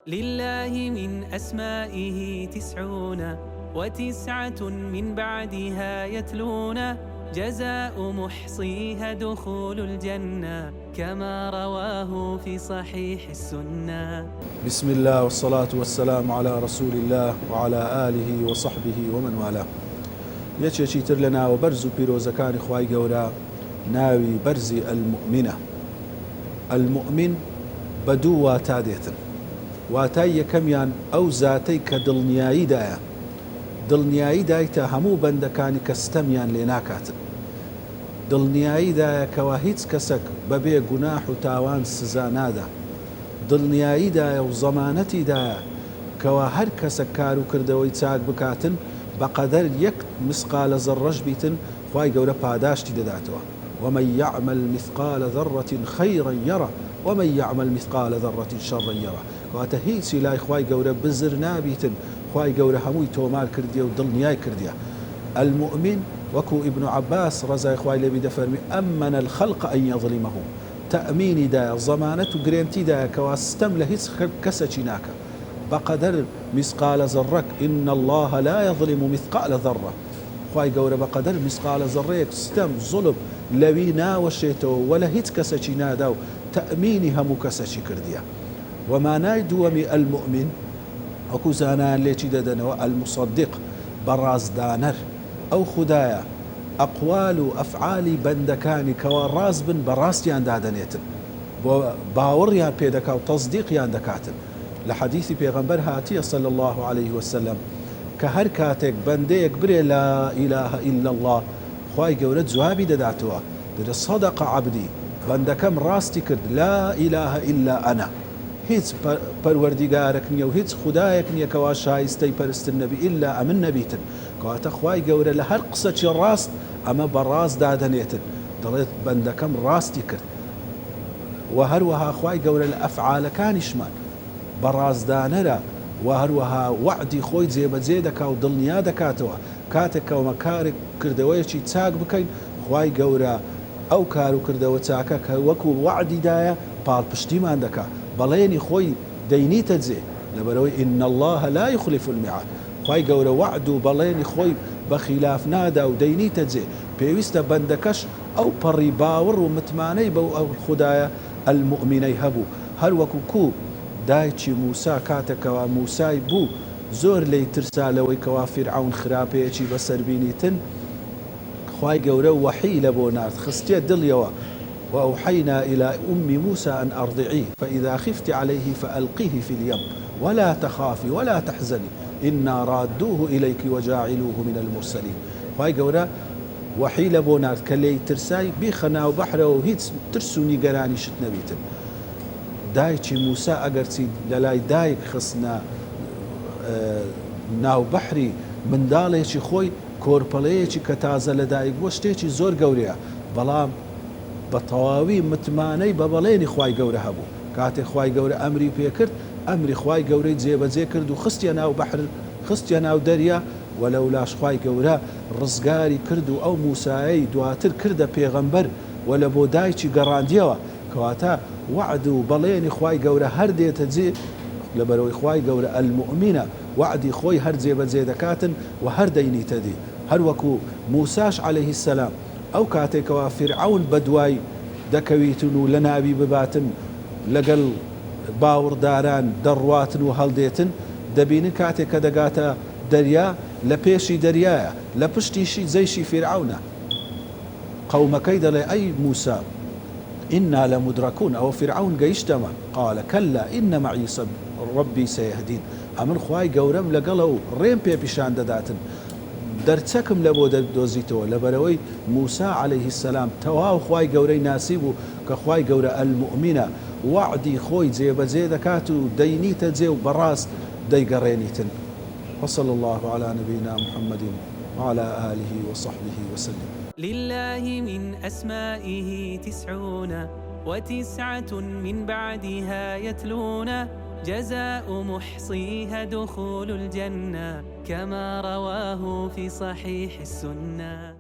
لله من أسمائه 99 من بعدها يتلون جزاء محصيها دخول الجنة كما رواه في صحيح السنة. بسم الله والصلاة والسلام على رسول الله وعلى آله وصحبه ومن والاه. یەکێکی تر لە ناوە بەرز و پیرۆزەکانی خوای گەورە ناوی بەرزی ئەلمؤمینە. ئەلمؤمین بە دوو واتا دێتن. واتای یەکەمیان ئەو زاتەی کە دڵنیاییدایە، دڵنیاییدایتە هەموو بەندەکانی کە ستەمیان لێ ناکاتن. دڵنیاییدایە کەوا هیچ کەسێک بەبێ گوناح و تاوان سزا نادا. دڵنیاییدایە و زەمانەتیدایە کەوا هەر کەسە کار و کردەوەی چاک بکاتن بەقەدەر یەک مسقالە زەڕەش بیتن خوای گەورە پاداشتی دەداتەوە. ومن يعمل مثقال ذرة خيرا يره ومن يعمل مثقال ذرة شرا يره. کەواتە هیچی لای خوای گەورە بزر نابیتن، خوای گەورە هەمووی تۆمار کردیە و دڵنیای کردیە. المؤمن وەکو ابن عباس ڕەزای خوای لێبی دەفەرمی ئەمەنە الخەلق ئەن یەظلیمەهم، تەئمینیدایە زەمانەت و گرێنتیدایە کەوا ستەم لە هیچ کەسێکی ناکە بەقەدەر مسقال ذرة إن الله لا يظلم مثقال ذرة. خوای گەورە بەقەدەر مسقال ذرەیەک ستەم زوڵم لەوی ناوەشێتەوە وە لە هیچ کەسێکی نادا و تەئمینی هەموو کەسێکی کردیە. ومانای دووەمی ئەلمؤمین وەکو زانایان لێکی دەدەنەوە ئەلموصەدیق، بەڕازدانەر. ئەو خودایە ئەقوال و ئەفعالی بەندەکانی کەوا ڕاست بن بەڕاستیان دادەنێتن، بۆ باوەڕیان پێدەکا و تەصدیقیان دەکاتن. لە حەدیثی پێغەمبەر هاتیە صلی الله عليه وسلم کە هەر کاتێک بەندەیەک برێ لا إله إلا الله خوای گەورە جوابی دەداتەوە، دەرێ صەدەق عەبدی، بەندەکەم ڕاستی کرد، لا إله إلا أنا، هیچ پەروەردیگارێک نییە و هیچ خودایەک نییە کەوا شایستەی پەرستن نەبی ئیلا ئەمن نەبیتن. کەواتە خوای گەورە لە هەر قسەکی ڕاست ئەمە بەڕاست دادەنێتن، دەڵێت بەندەکەم ڕاستی کرد. و هەروەها خوای گەورە لە ئەفعالەکانیشمان بەڕازدانەرە و هەروەها وعدی خۆی جێبەجێ دەکا و دڵنیا دەکاتەوە. کاتێک کەومە کارێک کردەوەیەکی چاک بکەین خوای گەورە ئەو کار و کردەوە چاکە کە وەکو وعدیدایە پاڵپشتیمان دەکا، بەڵێنی خۆی دەینیتە جێ، لەبەرەوەی إن الله لا يخلف الميعاد. خوای گەورە وعد و بەڵێنی خۆی بەخیلاف نادا و دەینیتە جێ. پێویستە بەندەکەش ئەو پەڕی باوەڕ و متمانەی بەو ئەو خودایە ئەلمؤمینەی هەبوو. هەر وەکو کوو دایکی موسا کاتێکەوە موسای بوو زۆر لی ترسا لەوەی کەوا فیرعەون خراپەیەکی بەسەربینیتن، خوای گەورە وەحی لە بۆ نارد، خستیە دڵیەوە. وأوحينا إلى أم موسى أن أرضعيه فإذا خفت عليه فألقيه في اليم ولا تخافي ولا تحزني إنا رادوه إليك وجاعلوه من المرسلين. خوای گەورە وەحی لە بۆ نارد کە لێی ترسای بیخەنا و بەحرەوە و هیچ ترس و نیگەرانیشت نەبیتن. دایکی موسا ئەگەرچی لەلای دایک خستنە ناو بەحری منداڵێکی خۆی کۆرپەڵەیەکی کە تازە لە دایک بۆ شتێکی زۆر گەورەیە، بەڵام بە تەواوی متمانەی بە بەڵێنی خوای گەورە هەبوو. کاتێک خوای گەورە ئەمری پێکرد ئەمری خوای گەورەی جێبەجێ کرد و خستیە ناو بەحر، خستیە ناو دەریا، وەلەولاش خوای گەورە ڕزگاری کرد و ئەو موسایەی دواتر کردە پێغەمبەر و لە بۆ دایکی گەڕاندیەوە. کەواتە وعد و بەڵێنی خوای گەورە هەر دێتە جێ، لەبەرەوەی خوای گەورە ئەلمؤمینە وعدی خۆی هەر جێبەجێ دەکاتن و هەر دەینیتە دی. هەر وەکو موساش عەلەیهی السەلام ئەو کاتێکەوە فیرعەون بەدوای دەکەویتن و لە ناوی بباتن لەگەڵ باوەڕداران دەڕواتن و هەڵدێتن، دەبینن کاتێک کە دەگاتە دەریا لە پێشی دەریایە، لە پشتیشی جەیشی فیرعەونە. قەومەکەی دەڵێ ئەی موسا إنا لمدركون، أو فرعون قيشتما قال كلا إن معي ربي سيهدين. أمن خواي قورم لقلو ريم بي بشان داداتن دەرچەکم لە بۆ دۆزیتەوە، لەبەرەوەی موسا عەلەیهی السەلام تەواو خوای گەورەی ناسی بوو کە خوای گەورە ئەلمؤمینە وعدی خۆی جێبەجێ دەکات و دەینیتە جێ و بەڕاست دەیگەڕێنیتن. وصلى الله على نبينا محمد وعلى آله وصحبه وسلم. لله من أسمائه 99 من بعدها يتلون جزاء محصيها دخول الجنة كما رواه في صحيح السنة.